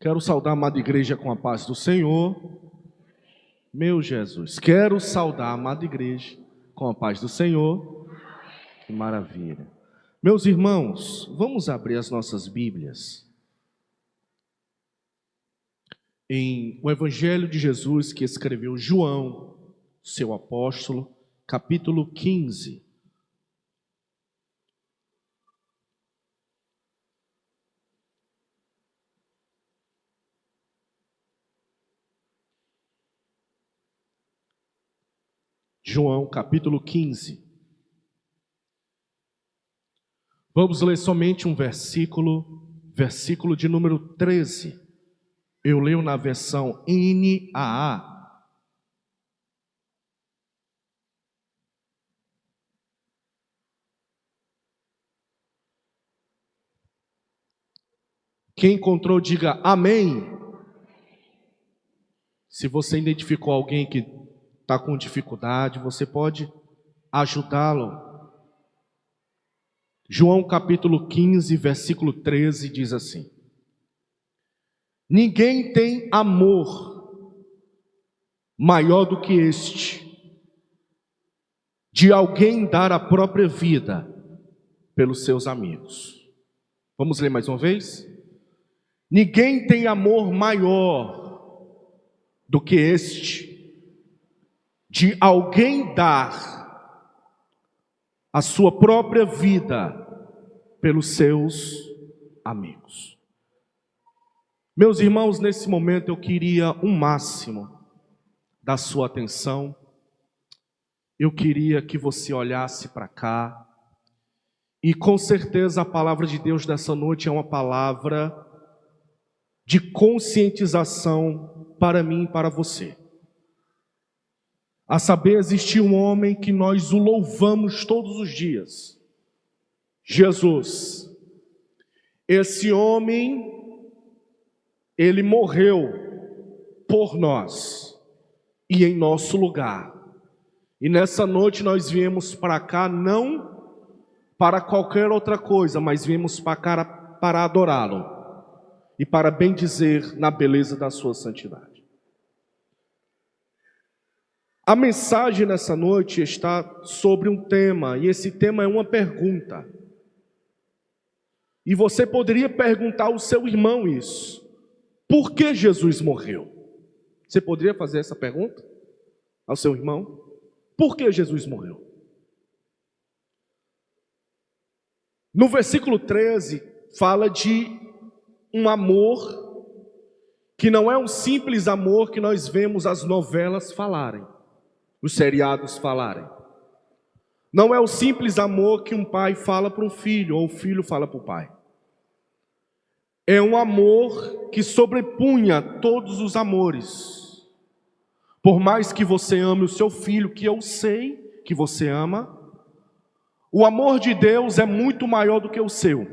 Quero saudar a amada igreja com a paz do Senhor. Meu Jesus, quero saudar a amada igreja com a paz do Senhor. Que maravilha. Meus irmãos, vamos abrir as nossas Bíblias em o Evangelho de Jesus que escreveu João, seu apóstolo, capítulo 15. João, capítulo 15. Vamos ler somente um versículo de número 13. Eu leio na versão NAA. Quem encontrou, diga amém. Se você identificou alguém que está com dificuldade, você pode ajudá-lo. João capítulo 15, versículo 13 diz assim: ninguém tem amor maior do que este, de alguém dar a própria vida pelos seus amigos. Vamos ler mais uma vez? Ninguém tem amor maior do que este, de alguém dar a sua própria vida pelos seus amigos. Meus irmãos, nesse momento eu queria o máximo da sua atenção. Eu queria que você olhasse para cá. E com certeza a palavra de Deus dessa noite é uma palavra de conscientização para mim e para você. A saber, existe um homem que nós o louvamos todos os dias. Jesus. Esse homem, ele morreu por nós e em nosso lugar. E nessa noite nós viemos para cá não para qualquer outra coisa, mas viemos para cá para adorá-lo e para bendizer na beleza da sua santidade. A mensagem nessa noite está sobre um tema, e esse tema é uma pergunta. E você poderia perguntar ao seu irmão isso: por que Jesus morreu? Você poderia fazer essa pergunta ao seu irmão? Por que Jesus morreu? No versículo 13, fala de um amor que não é um simples amor que nós vemos as novelas falarem, os seriados falarem. Não é o simples amor que um pai fala para um filho, ou o filho fala para o pai. É um amor que sobrepunha todos os amores. Por mais que você ame o seu filho, que eu sei que você ama, o amor de Deus é muito maior do que o seu.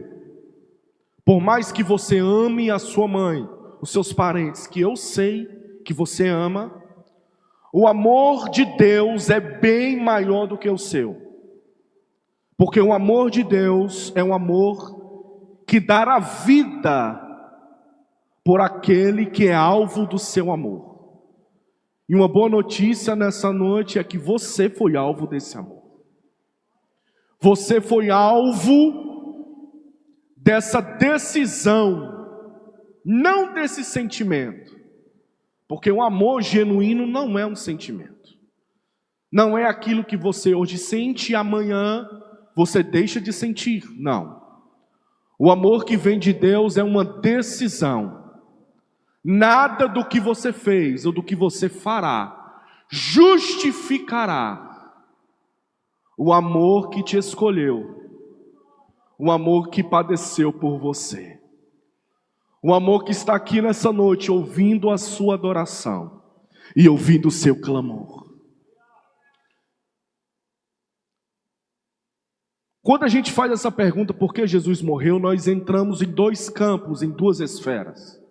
Por mais que você ame a sua mãe, os seus parentes, que eu sei que você ama, o amor de Deus é bem maior do que o seu. Porque o amor de Deus é um amor que dá a vida por aquele que é alvo do seu amor. E uma boa notícia nessa noite é que você foi alvo desse amor. Você foi alvo dessa decisão, não desse sentimento. Porque um amor genuíno não é um sentimento. Não é aquilo que você hoje sente e amanhã você deixa de sentir. Não. O amor que vem de Deus é uma decisão. Nada do que você fez ou do que você fará justificará o amor que te escolheu. O amor que padeceu por você. O amor que está aqui nessa noite ouvindo a sua adoração e ouvindo o seu clamor. Quando a gente faz essa pergunta, por que Jesus morreu, nós entramos em dois campos, em duas esferas.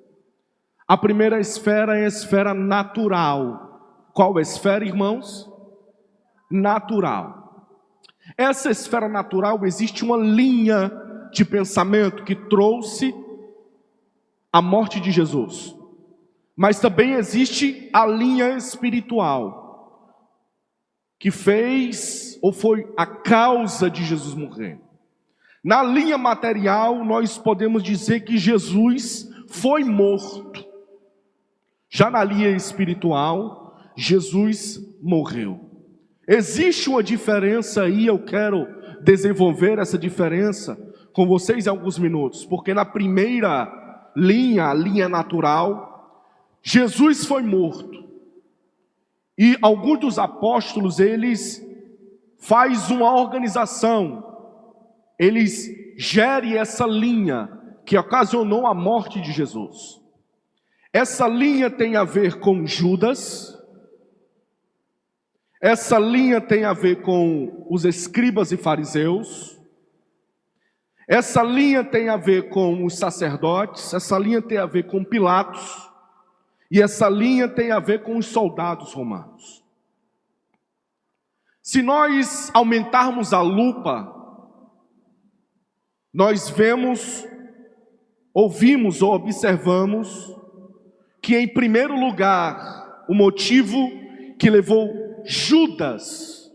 A primeira esfera é a esfera natural. Qual esfera, irmãos? Natural. Essa esfera natural, existe uma linha de pensamento que trouxe a morte de Jesus. Mas também existe a linha espiritual, que fez ou foi a causa de Jesus morrer. Na linha material, nós podemos dizer que Jesus foi morto. Já na linha espiritual, Jesus morreu. Existe uma diferença aí, eu quero desenvolver essa diferença com vocês em alguns minutos, porque na primeira linha, a linha natural, Jesus foi morto. E alguns dos apóstolos, eles fazem uma organização, eles gerem essa linha que ocasionou a morte de Jesus. Essa linha tem a ver com Judas, essa linha tem a ver com os escribas e fariseus, essa linha tem a ver com os sacerdotes, essa linha tem a ver com Pilatos, e essa linha tem a ver com os soldados romanos. Se nós aumentarmos a lupa, nós vemos, ouvimos ou observamos que, em primeiro lugar, o motivo que levou Judas,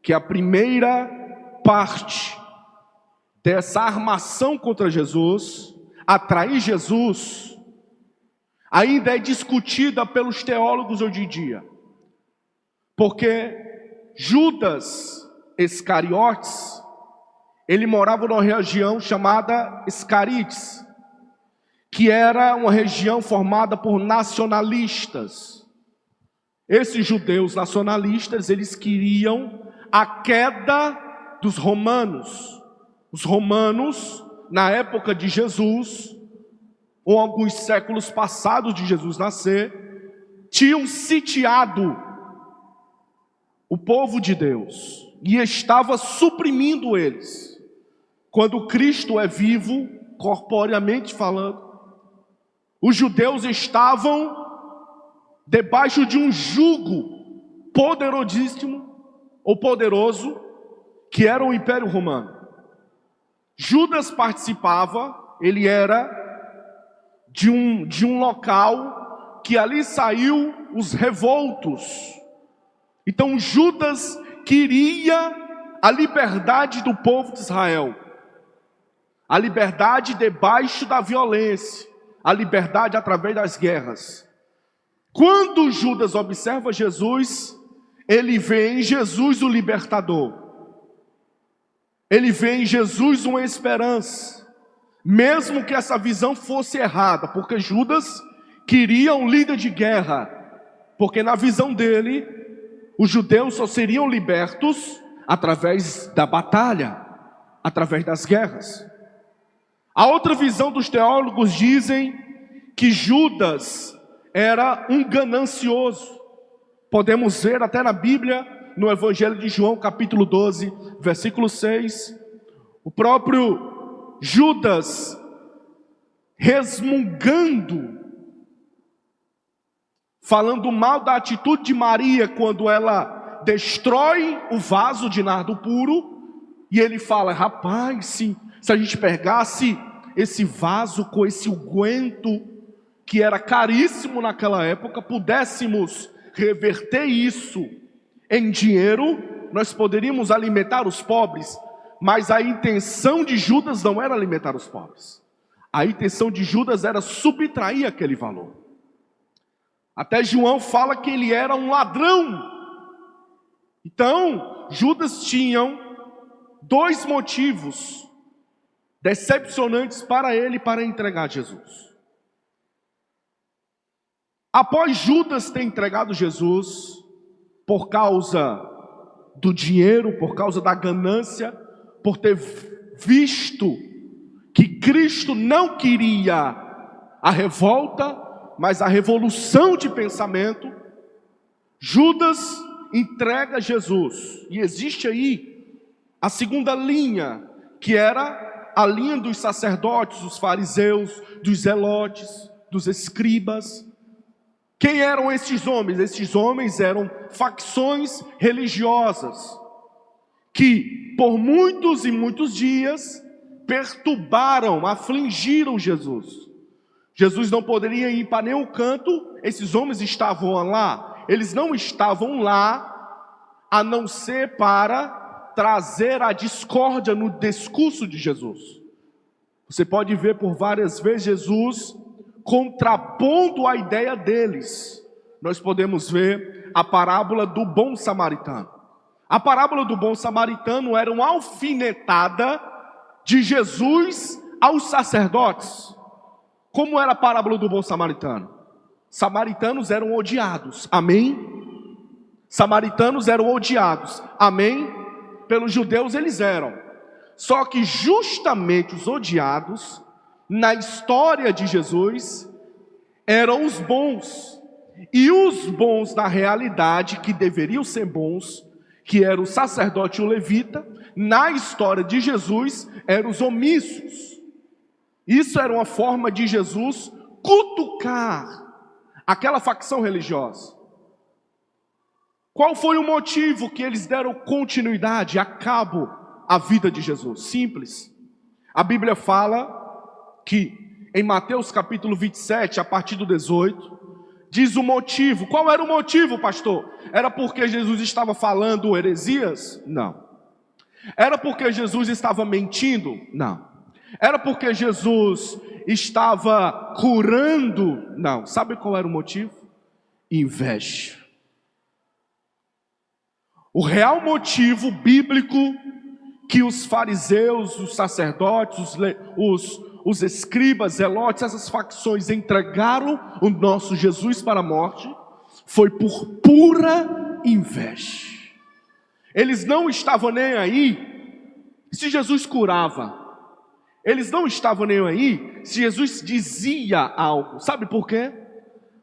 que é a primeira parte dessa armação contra Jesus, a trair Jesus, ainda é discutida pelos teólogos hoje em dia. Porque Judas Iscariotes, ele morava numa região chamada Iscarites, que era uma região formada por nacionalistas. Esses judeus nacionalistas, eles queriam a queda dos romanos. Os romanos, na época de Jesus, ou alguns séculos passados de Jesus nascer, tinham sitiado o povo de Deus e estava suprimindo eles. Quando Cristo é vivo, corporeamente falando, os judeus estavam debaixo de um jugo poderosíssimo ou poderoso, que era o Império Romano. Judas participava, ele era de um local que ali saiu os revoltos. Então Judas queria a liberdade do povo de Israel, a liberdade debaixo da violência, a liberdade através das guerras. Quando Judas observa Jesus, ele vê em Jesus o libertador. Ele vê em Jesus uma esperança, mesmo que essa visão fosse errada, porque Judas queria um líder de guerra, porque na visão dele, os judeus só seriam libertos através da batalha, através das guerras. A outra visão dos teólogos dizem que Judas era um ganancioso. Podemos ver até na Bíblia, no Evangelho de João, capítulo 12, versículo 6, o próprio Judas resmungando, falando mal da atitude de Maria quando ela destrói o vaso de nardo puro, e ele fala: rapaz, se a gente pegasse esse vaso com esse unguento, que era caríssimo naquela época, pudéssemos reverter isso em dinheiro, nós poderíamos alimentar os pobres. Mas a intenção de Judas não era alimentar os pobres. A intenção de Judas era subtrair aquele valor. Até João fala que ele era um ladrão. Então, Judas tinha dois motivos decepcionantes para ele para entregar Jesus. Após Judas ter entregado Jesus, por causa do dinheiro, por causa da ganância, por ter visto que Cristo não queria a revolta, mas a revolução de pensamento, Judas entrega Jesus. E existe aí a segunda linha, que era a linha dos sacerdotes, dos fariseus, dos zelotes, dos escribas. Quem eram esses homens? Esses homens eram facções religiosas que por muitos e muitos dias perturbaram, afligiram Jesus. Jesus não poderia ir para nenhum canto. Esses homens estavam lá. Eles não estavam lá a não ser para trazer a discórdia no discurso de Jesus. Você pode ver por várias vezes Jesus contrapondo a ideia deles. Nós podemos ver a parábola do bom samaritano. A parábola do bom samaritano era uma alfinetada de Jesus aos sacerdotes. Como era a parábola do bom samaritano? Samaritanos eram odiados, amém? Samaritanos eram odiados, amém? Pelos judeus eles eram. Só que justamente os odiados, na história de Jesus, eram os bons. E os bons, na realidade, que deveriam ser bons, que era o sacerdote e o levita, na história de Jesus, eram os omissos. Isso era uma forma de Jesus cutucar aquela facção religiosa. Qual foi o motivo que eles deram continuidade, a cabo, à vida de Jesus? Simples. A Bíblia fala que em Mateus capítulo 27, a partir do 18, diz o motivo. Qual era o motivo, pastor? Era porque Jesus estava falando heresias? Não. Era porque Jesus estava mentindo? Não. Era porque Jesus estava curando? Não. Sabe qual era o motivo? Inveja. O real motivo bíblico que os fariseus, os sacerdotes, os escribas, zelotes, essas facções entregaram o nosso Jesus para a morte, foi por pura inveja. Eles não estavam nem aí se Jesus curava. Eles não estavam nem aí se Jesus dizia algo. Sabe por quê?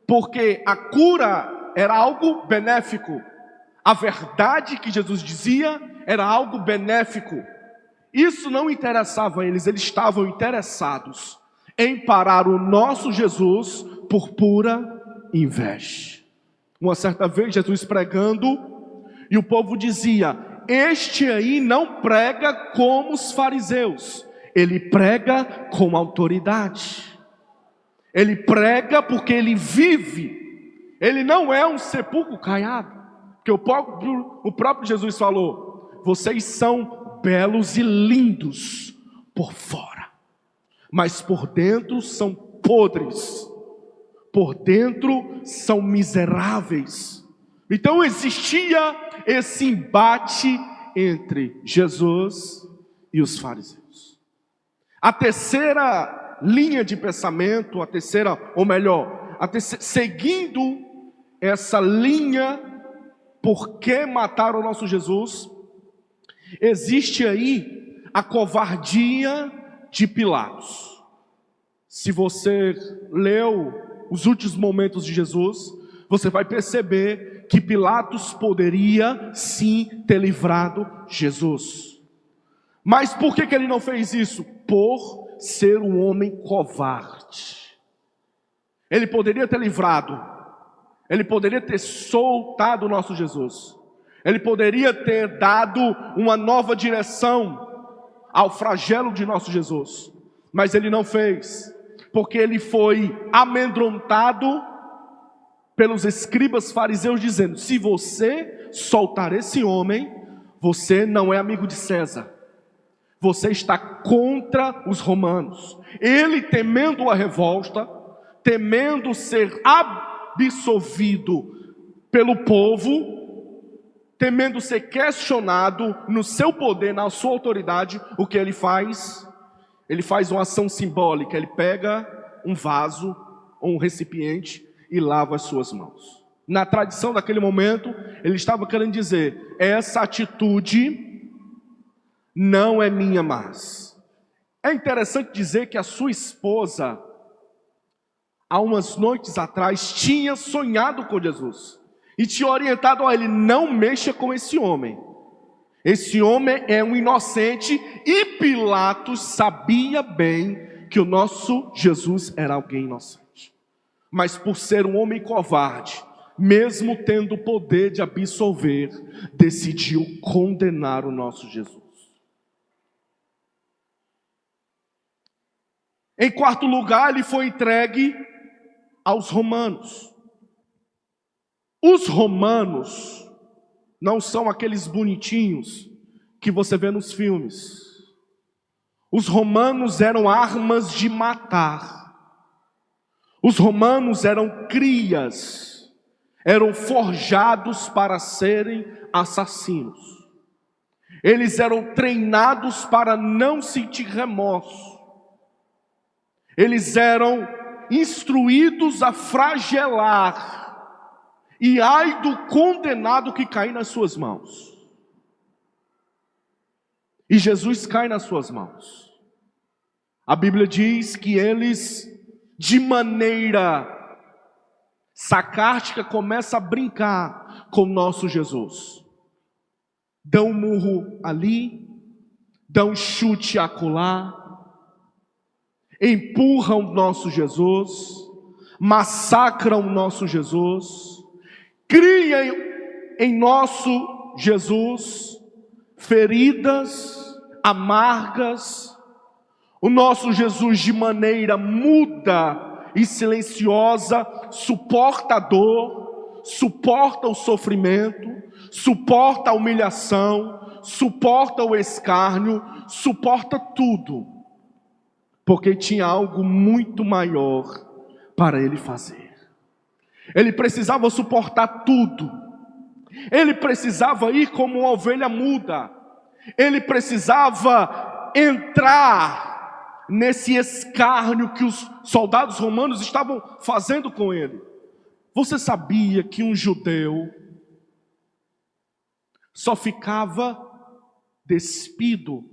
Porque a cura era algo benéfico. A verdade que Jesus dizia era algo benéfico. Isso não interessava a eles. Eles estavam interessados em parar o nosso Jesus por pura inveja. Uma certa vez Jesus pregando, e o povo dizia: este aí não prega como os fariseus. Ele prega com autoridade. Ele prega porque ele vive. Ele não é um sepulcro caiado. Porque o próprio Jesus falou: vocês são belos e lindos por fora, mas por dentro são podres. Por dentro são miseráveis. Então existia esse embate entre Jesus e os fariseus. A terceira linha de pensamento, seguindo essa linha, por que mataram o nosso Jesus? Existe aí a covardia de Pilatos. Se você leu os últimos momentos de Jesus, você vai perceber que Pilatos poderia sim ter livrado Jesus. Mas por que ele não fez isso? Por ser um homem covarde. Ele poderia ter livrado, ele poderia ter soltado o nosso Jesus, ele poderia ter dado uma nova direção ao flagelo de nosso Jesus, mas ele não fez, porque ele foi amedrontado pelos escribas fariseus, dizendo: se você soltar esse homem, você não é amigo de César, você está contra os romanos. Ele, temendo a revolta, temendo ser absolvido pelo povo, temendo ser questionado no seu poder, na sua autoridade, o que ele faz? Ele faz uma ação simbólica. Ele pega um vaso ou um recipiente e lava as suas mãos. Na tradição daquele momento, ele estava querendo dizer: essa atitude não é minha mais. É interessante dizer que a sua esposa, há umas noites atrás, tinha sonhado com Jesus e tinha orientado a ele: não mexa com esse homem. Esse homem é um inocente. E Pilatos sabia bem que o nosso Jesus era alguém inocente. Mas por ser um homem covarde, mesmo tendo o poder de absolver, decidiu condenar o nosso Jesus. Em quarto lugar, ele foi entregue aos romanos. Os romanos não são aqueles bonitinhos que você vê nos filmes. Os romanos eram armas de matar. Os romanos eram crias, eram forjados para serem assassinos. Eles eram treinados para não sentir remorso. Eles eram instruídos a flagelar. E ai do condenado que cair nas suas mãos. E Jesus cai nas suas mãos. A Bíblia diz que eles, de maneira sarcástica, começam a brincar com o nosso Jesus. Dão um murro ali, dão um chute acolá, empurram o nosso Jesus, massacram o nosso Jesus, criam em nosso Jesus feridas amargas. O nosso Jesus, de maneira muda e silenciosa, suporta a dor, suporta o sofrimento, suporta a humilhação, suporta o escárnio, suporta tudo, porque tinha algo muito maior para ele fazer. Ele precisava suportar tudo. Ele precisava ir como uma ovelha muda. Ele precisava entrar nesse escárnio que os soldados romanos estavam fazendo com ele. Você sabia que um judeu só ficava despido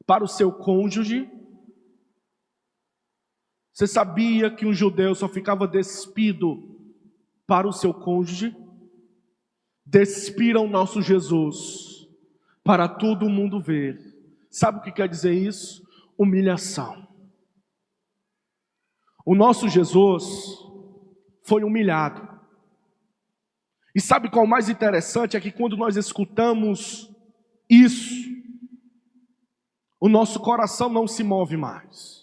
para o seu cônjuge? Você sabia que um judeu só ficava despido para o seu cônjuge? Despiram nosso Jesus para todo mundo ver. Sabe o que quer dizer isso? Humilhação. O nosso Jesus foi humilhado. E sabe qual é o mais interessante? É que quando nós escutamos isso, o nosso coração não se move mais.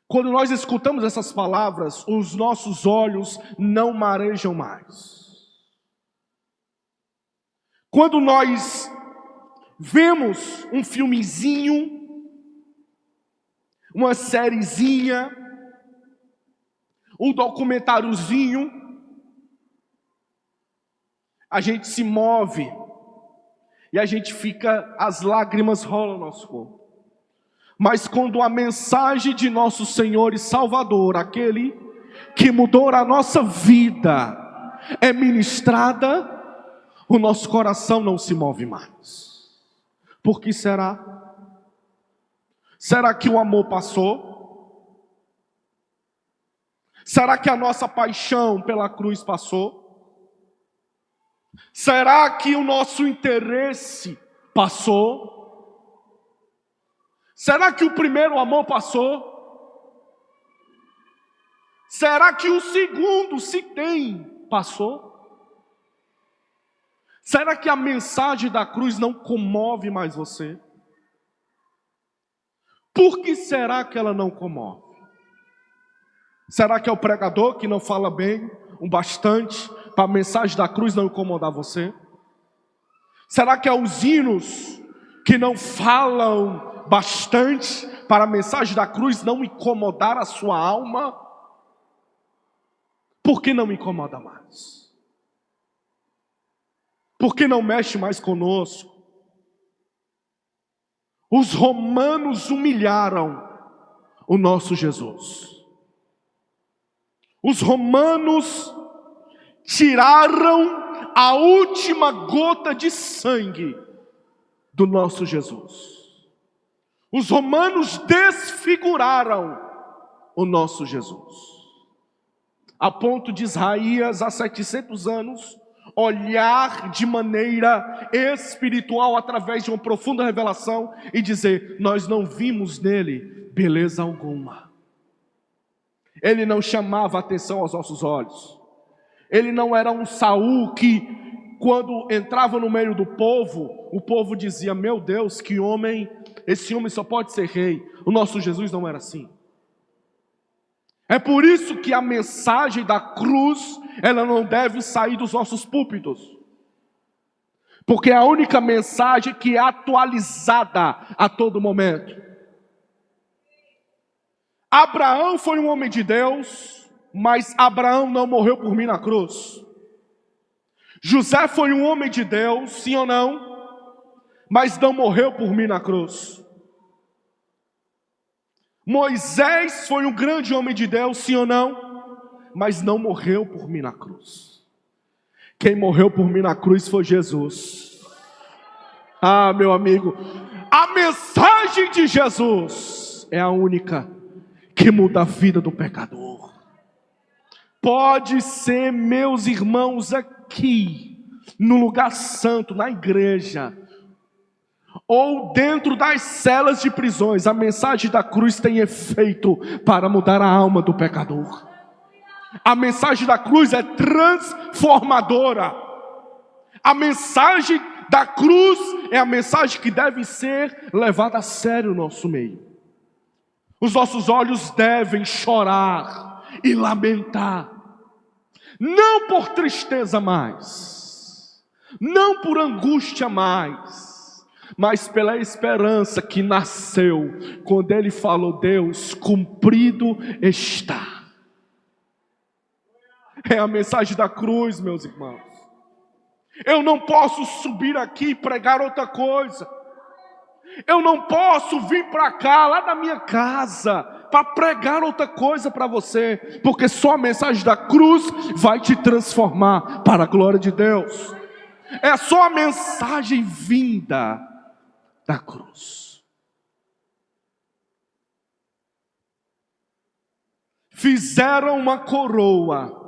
Quando nós escutamos essas palavras, os nossos olhos não marejam mais. Quando nós vemos um filmezinho, uma sériezinha, um documentáriozinho, a gente se move e a gente fica, as lágrimas rolam no nosso corpo. Mas quando a mensagem de nosso Senhor e Salvador, aquele que mudou a nossa vida, é ministrada, o nosso coração não se move mais. Por que será? Será que o amor passou? Será que a nossa paixão pela cruz passou? Será que o nosso interesse passou? Será que o primeiro amor passou? Será que o segundo, se tem, passou? Será que a mensagem da cruz não comove mais você? Por que será que ela não comove? Será que é o pregador que não fala bem o bastante para a mensagem da cruz não incomodar você? Será que é os hinos que não falam bastante para a mensagem da cruz não incomodar a sua alma? Por que não incomoda mais? Por que não mexe mais conosco? Os romanos humilharam o nosso Jesus. Os romanos tiraram a última gota de sangue do nosso Jesus. Os romanos desfiguraram o nosso Jesus. A ponto de Isaías, há 700 anos, olhar de maneira espiritual através de uma profunda revelação e dizer: nós não vimos nele beleza alguma. Ele não chamava atenção aos nossos olhos. Ele não era um Saul que quando entrava no meio do povo, o povo dizia: meu Deus, que homem, esse homem só pode ser rei. O nosso Jesus não era assim. É por isso que a mensagem da cruz, ela não deve sair dos nossos púlpitos. Porque é a única mensagem que é atualizada a todo momento. Abraão foi um homem de Deus, mas Abraão não morreu por mim na cruz. José foi um homem de Deus, sim ou não? Mas não morreu por mim na cruz. Moisés foi um grande homem de Deus, sim ou não? Mas não morreu por mim na cruz. Quem morreu por mim na cruz foi Jesus. Ah, meu amigo, a mensagem de Jesus é a única que muda a vida do pecador. Pode ser, meus irmãos, aqui, no lugar santo, na igreja, ou dentro das celas de prisões, a mensagem da cruz tem efeito para mudar a alma do pecador. A mensagem da cruz é transformadora. A mensagem da cruz é a mensagem que deve ser levada a sério no nosso meio. Os nossos olhos devem chorar e lamentar, não por tristeza mais, não por angústia mais, mas pela esperança que nasceu quando ele falou: Deus, cumprido está. É a mensagem da cruz, meus irmãos. Eu não posso subir aqui e pregar outra coisa. Eu não posso vir para cá, lá da minha casa, para pregar outra coisa para você, porque só a mensagem da cruz vai te transformar para a glória de Deus. É só a mensagem vinda da cruz. Fizeram uma coroa.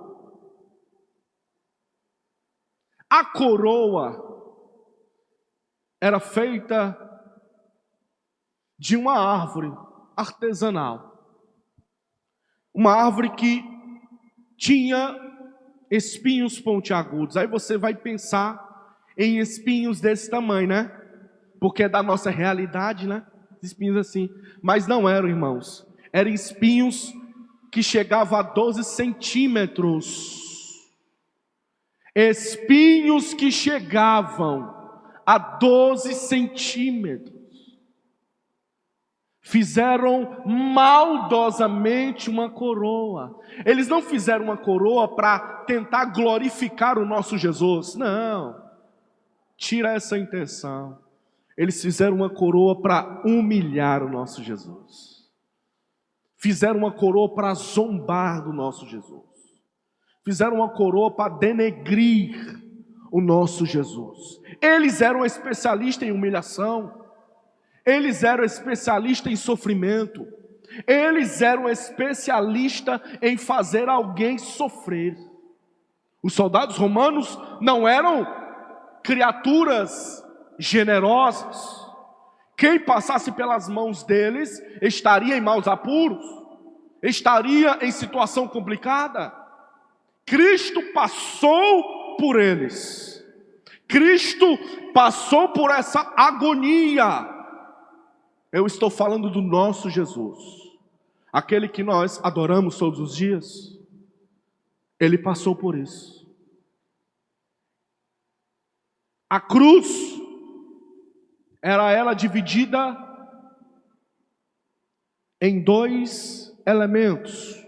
A coroa era feita de uma árvore artesanal. Uma árvore que tinha espinhos pontiagudos. Aí você vai pensar em espinhos desse tamanho, né? Porque é da nossa realidade, né? Espinhos assim. Mas não eram, irmãos. Eram espinhos que chegavam a 12 centímetros. Espinhos que chegavam a 12 centímetros. Fizeram maldosamente uma coroa. Eles não fizeram uma coroa para tentar glorificar o nosso Jesus. Não. Tira essa intenção. Eles fizeram uma coroa para humilhar o nosso Jesus. Fizeram uma coroa para zombar do nosso Jesus. Fizeram uma coroa para denegrir o nosso Jesus. Eles eram especialistas em humilhação. Eles eram especialistas em sofrimento. Eles eram especialistas em fazer alguém sofrer. Os soldados romanos não eram criaturas generosas. Quem passasse pelas mãos deles estaria em maus apuros, estaria em situação complicada. Cristo passou por eles. Cristo passou por essa agonia. Eu estou falando do nosso Jesus, aquele que nós adoramos todos os dias. Ele passou por isso. A cruz era ela dividida em dois elementos.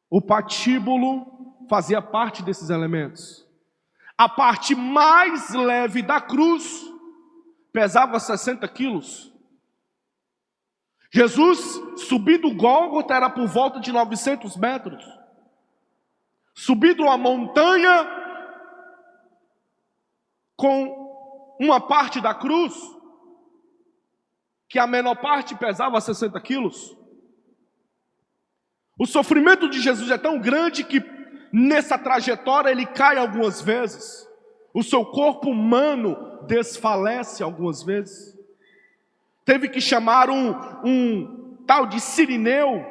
O patíbulo fazia parte desses elementos. A parte mais leve da cruz pesava 60 quilos. Jesus, subindo o Gólgota, era por volta de 900 metros. Subindo uma montanha com uma parte da cruz, que a menor parte pesava 60 quilos. O sofrimento de Jesus é tão grande que nessa trajetória ele cai algumas vezes. O seu corpo humano desfalece algumas vezes. Teve que chamar um tal de Cirineu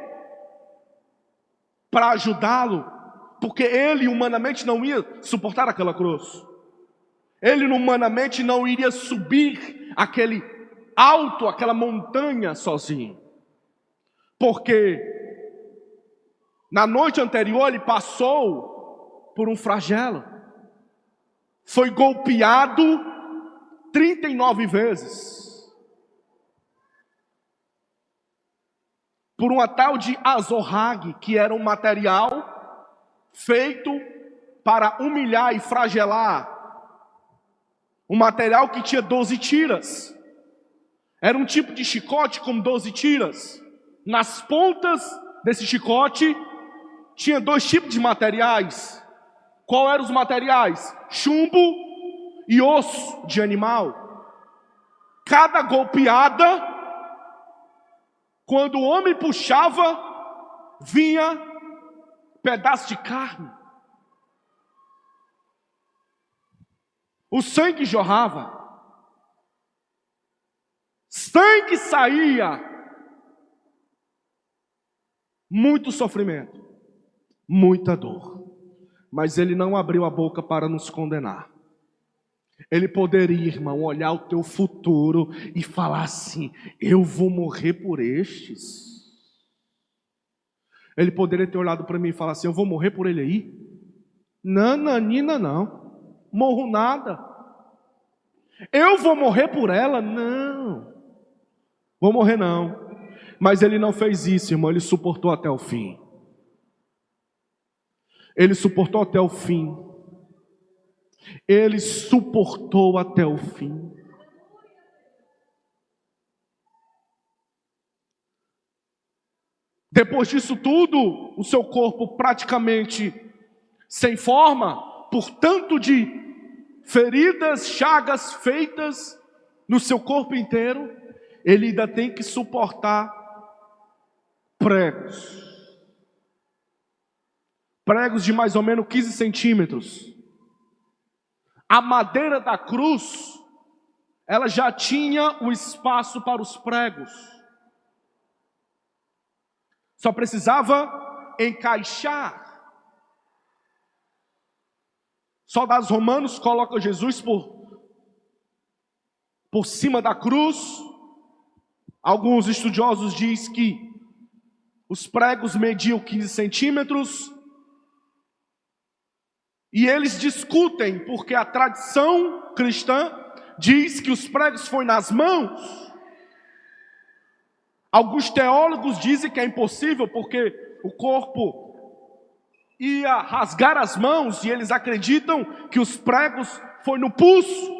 para ajudá-lo, porque ele humanamente não ia suportar aquela cruz. Ele humanamente não iria subir aquele alto, aquela montanha sozinho. Porque na noite anterior ele passou por um flagelo. Foi golpeado 39 vezes. Por uma tal de azorrague, que era um material feito para humilhar e flagelar. Um material que tinha 12 tiras. Era um tipo de chicote com 12 tiras. Nas pontas desse chicote, tinha 2 tipos de materiais. Qual eram os materiais? Chumbo e osso de animal. Cada golpeada, quando o homem puxava, vinha pedaço de carne. O sangue jorrava. Sangue saía. Muito sofrimento. Muita dor. Mas ele não abriu a boca para nos condenar. Ele poderia, irmão, olhar o teu futuro e falar assim: eu vou morrer por estes. Ele poderia ter olhado para mim e falar assim: eu vou morrer por ele aí? Não, Nanina, não. Morro nada. Eu vou morrer por ela? Não. Vou morrer não. Mas ele não fez isso, irmão. Ele suportou até o fim. Ele suportou até o fim. Ele suportou até o fim. Depois disso tudo, o seu corpo praticamente sem forma, por tanto de feridas, chagas feitas no seu corpo inteiro, ele ainda tem que suportar pregos. Pregos de mais ou menos 15 centímetros. A madeira da cruz, ela já tinha o espaço para os pregos. Só precisava encaixar. Soldados romanos colocam Jesus por cima da cruz. Alguns estudiosos dizem que os pregos mediam 15 centímetros. E eles discutem, porque a tradição cristã diz que os pregos foram nas mãos. Alguns teólogos dizem que é impossível, porque o corpo ia rasgar as mãos, e eles acreditam que os pregos foram no pulso.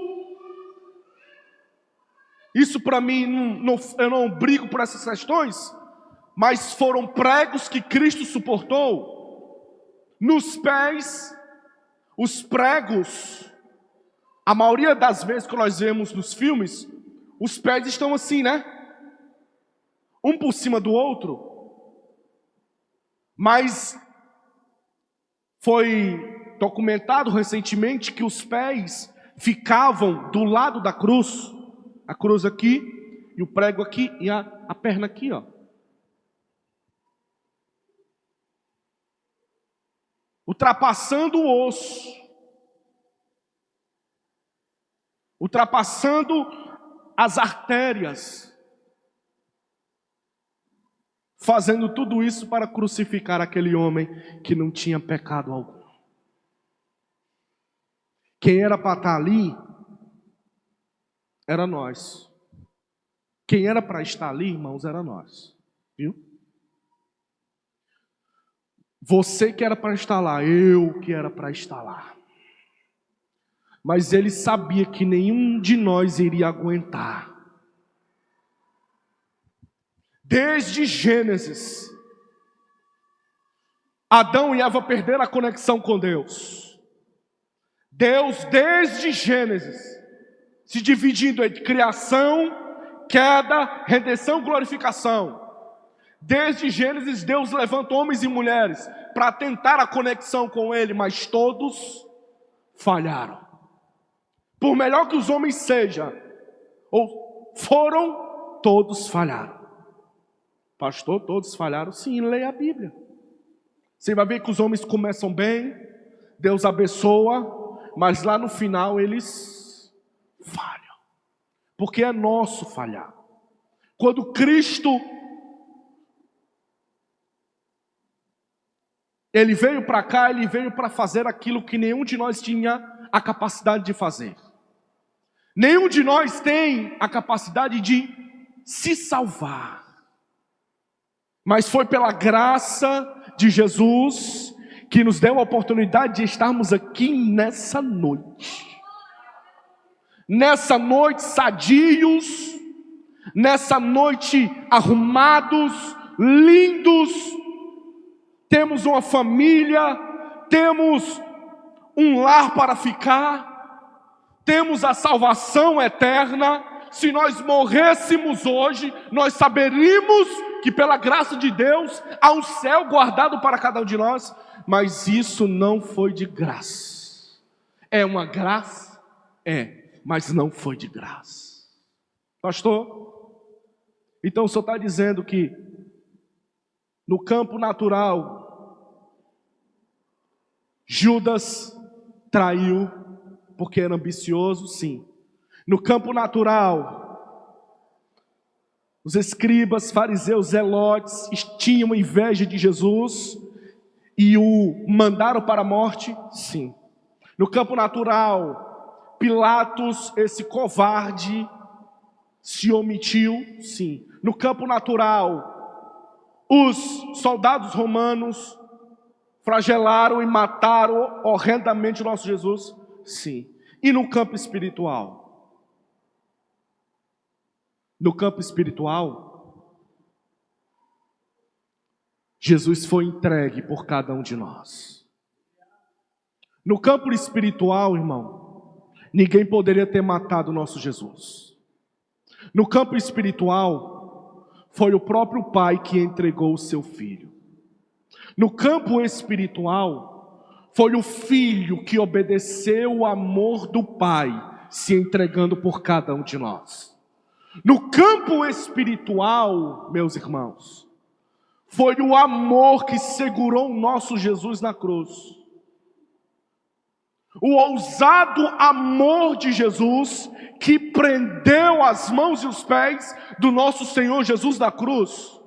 Isso para mim, eu não brigo por essas questões, mas foram pregos que Cristo suportou. Nos pés, os pregos, a maioria das vezes que nós vemos nos filmes, os pés estão assim, né? Um por cima do outro. Mas foi documentado recentemente que os pés ficavam do lado da cruz. A cruz aqui, e o prego aqui, e a perna aqui, ó. Ultrapassando o osso. Ultrapassando as artérias. Fazendo tudo isso para crucificar aquele homem que não tinha pecado algum. Quem era para estar ali, era nós. Quem era para estar ali, irmãos, era nós. Viu? Você que era para estar lá, eu que era para estar lá. Mas ele sabia que nenhum de nós iria aguentar. Desde Gênesis, Adão e Eva perderam a conexão com Deus. Deus, desde Gênesis, se dividindo entre criação, queda, redenção, glorificação. Desde Gênesis, Deus levanta homens e mulheres para tentar a conexão com Ele, mas todos falharam. Por melhor que os homens sejam, ou foram, todos falharam. Pastor, todos falharam? Sim, leia a Bíblia. Você vai ver que os homens começam bem, Deus abençoa, mas lá no final eles falham. Porque é nosso falhar. Quando Cristo, Ele veio para cá, Ele veio para fazer aquilo que nenhum de nós tinha a capacidade de fazer. Nenhum de nós tem a capacidade de se salvar. Mas foi pela graça de Jesus que nos deu a oportunidade de estarmos aqui nessa noite. Nessa noite sadios, nessa noite arrumados, lindos, temos uma família, temos um lar para ficar, temos a salvação eterna. Se nós morrêssemos hoje, nós saberíamos que pela graça de Deus há um céu guardado para cada um de nós, mas isso não foi de graça. É uma graça? É, mas não foi de graça. Pastor, então o senhor está dizendo que no campo natural, Judas traiu porque era ambicioso? Sim. No campo natural, os escribas, fariseus, zelotes tinham inveja de Jesus e o mandaram para a morte? Sim. No campo natural, Pilatos, esse covarde, se omitiu? Sim. No campo natural, os soldados romanos flagelaram e mataram horrendamente o nosso Jesus? Sim. E no campo espiritual? No campo espiritual, Jesus foi entregue por cada um de nós. No campo espiritual, irmão, ninguém poderia ter matado o nosso Jesus. No campo espiritual, foi o próprio Pai que entregou o seu Filho. No campo espiritual, foi o Filho que obedeceu o amor do Pai, se entregando por cada um de nós. No campo espiritual, meus irmãos, foi o amor que segurou o nosso Jesus na cruz. O ousado amor de Jesus que prendeu as mãos e os pés do nosso Senhor Jesus na cruz.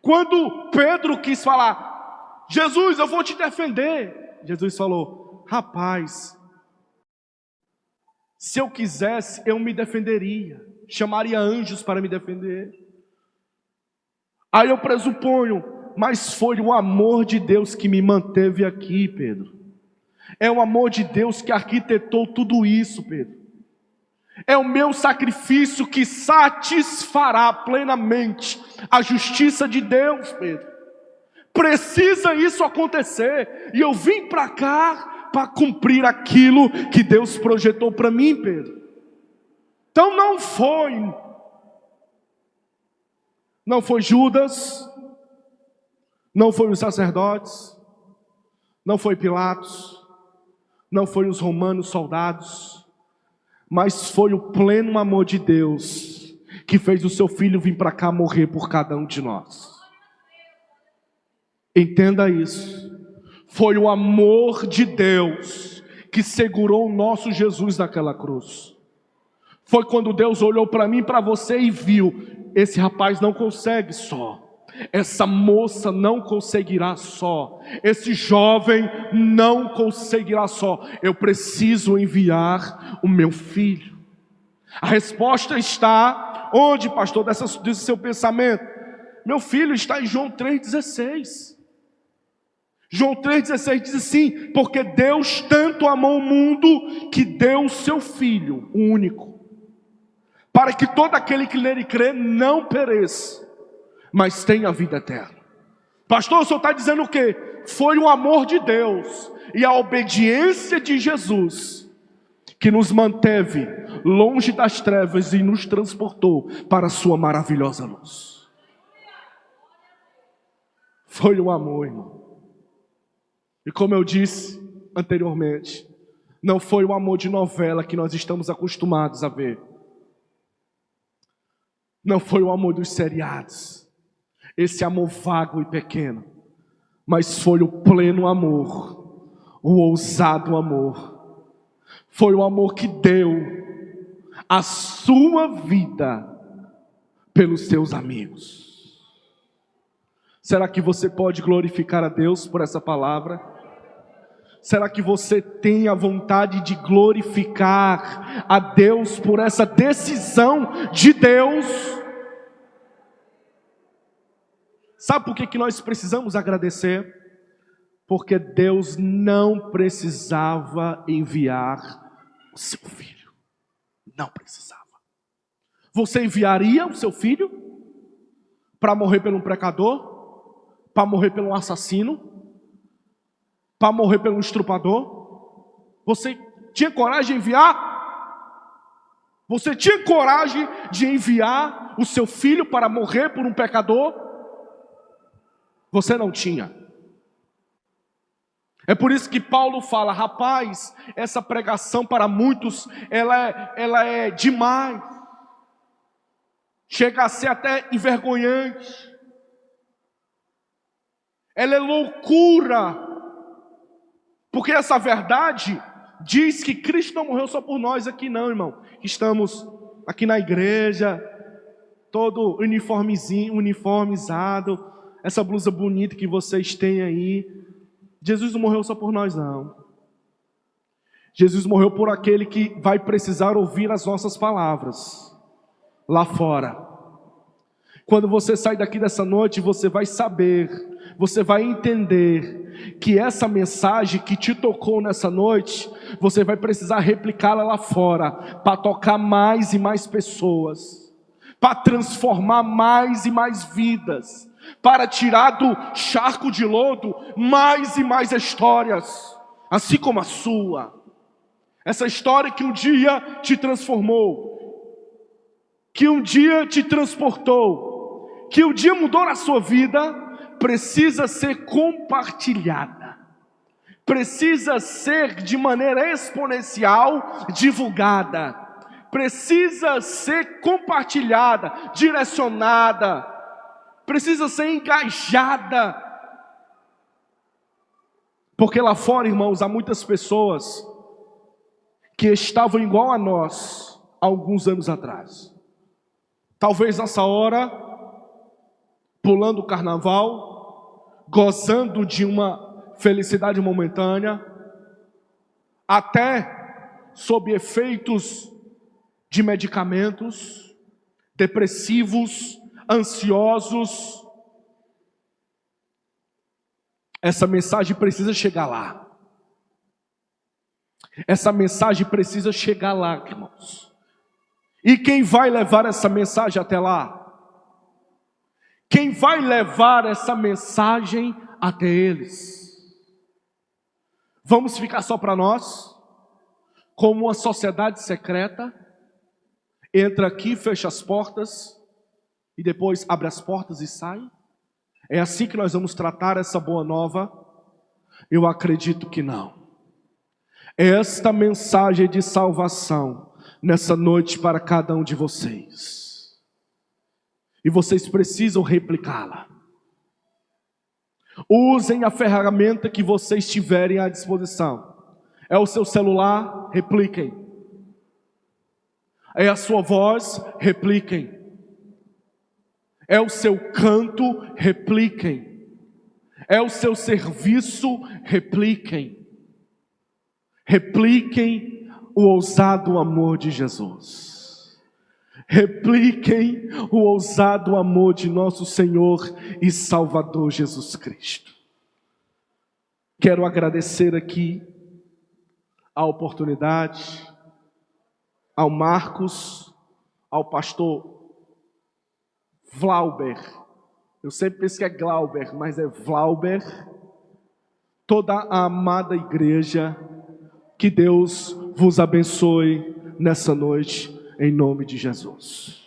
Quando Pedro quis falar, Jesus, eu vou te defender, Jesus falou, rapaz, se eu quisesse, eu me defenderia, chamaria anjos para me defender. Aí eu presuponho, mas foi o amor de Deus que me manteve aqui, Pedro. É o amor de Deus que arquitetou tudo isso, Pedro. É o meu sacrifício que satisfará plenamente a justiça de Deus, Pedro. Precisa isso acontecer. E eu vim para cá para cumprir aquilo que Deus projetou para mim, Pedro. Então não foi Judas, não foi os sacerdotes, não foi Pilatos, não foi os romanos soldados, mas foi o pleno amor de Deus que fez o seu Filho vir para cá morrer por cada um de nós. Entenda isso. Foi o amor de Deus que segurou o nosso Jesus naquela cruz. Foi quando Deus olhou para mim e para você e viu, esse rapaz não consegue só. Essa moça não conseguirá só. Esse jovem não conseguirá só. Eu preciso enviar o meu filho. A resposta está onde, pastor, desse seu pensamento? Meu filho, está em João 3,16. João 3,16 diz assim, porque Deus tanto amou o mundo que deu o seu Filho, o único, para que todo aquele que nele crê não pereça, mas tenha a vida eterna. Pastor, o senhor está dizendo o quê? Foi o amor de Deus e a obediência de Jesus que nos manteve longe das trevas e nos transportou para a sua maravilhosa luz. Foi o amor, irmão. E como eu disse anteriormente, não foi o amor de novela que nós estamos acostumados a ver. Não foi o amor dos seriados. Esse amor vago e pequeno. mas foi o pleno amor, o ousado amor. Foi o amor que deu a sua vida pelos seus amigos. Será que você pode glorificar a Deus por essa palavra? Será que você tem a vontade de glorificar a Deus por essa decisão de Deus? Sabe por que nós precisamos agradecer? Porque Deus não precisava enviar o seu filho. Não precisava. Você enviaria o seu filho para morrer por um pecador? Para morrer por um assassino? Para morrer pelo estrupador? Você tinha coragem de enviar? Você tinha coragem de enviar o seu filho para morrer por um pecador? Você não tinha. É por isso que Paulo fala: rapaz, essa pregação para muitos, ela é demais. Chega a ser até envergonhante. Ela é loucura. Porque essa verdade diz que Cristo não morreu só por nós aqui não, irmão. Estamos aqui na igreja, todo uniformizado, essa blusa bonita que vocês têm aí. Jesus não morreu só por nós não. Jesus morreu por aquele que vai precisar ouvir as nossas palavras lá fora. Quando você sai daqui dessa noite, você vai saber, você vai entender que essa mensagem que te tocou nessa noite, você vai precisar replicá-la lá fora, para tocar mais e mais pessoas, para transformar mais e mais vidas, para tirar do charco de lodo mais e mais histórias, assim como a sua. Essa história que um dia te transformou, que um dia te transportou, que um dia mudou a sua vida, precisa ser compartilhada, precisa ser de maneira exponencial divulgada, precisa ser compartilhada, direcionada, precisa ser engajada. Porque lá fora, irmãos, há muitas pessoas que estavam igual a nós há alguns anos atrás. Talvez nessa hora, pulando o carnaval, gozando de uma felicidade momentânea, até sob efeitos de medicamentos, depressivos, ansiosos. Essa mensagem precisa chegar lá. Essa mensagem precisa chegar lá, irmãos. E quem vai levar essa mensagem até lá? Quem vai levar essa mensagem até eles? Vamos ficar só para nós? Como uma sociedade secreta? Entra aqui, fecha as portas e depois abre as portas e sai? É assim que nós vamos tratar essa boa nova? Eu acredito que não. Esta mensagem de salvação nessa noite para cada um de vocês. E vocês precisam replicá-la. Usem a ferramenta que vocês tiverem à disposição. É o seu celular? Repliquem. É a sua voz? Repliquem. É o seu canto? Repliquem. É o seu serviço? Repliquem. Repliquem o ousado amor de Jesus. Repliquem o ousado amor de nosso Senhor e Salvador Jesus Cristo. Quero agradecer aqui a oportunidade, ao Marcos, ao pastor Vlauber. Eu sempre penso que é Glauber, mas é Vlauber. Toda a amada igreja, que Deus vos abençoe nessa noite, em nome de Jesus.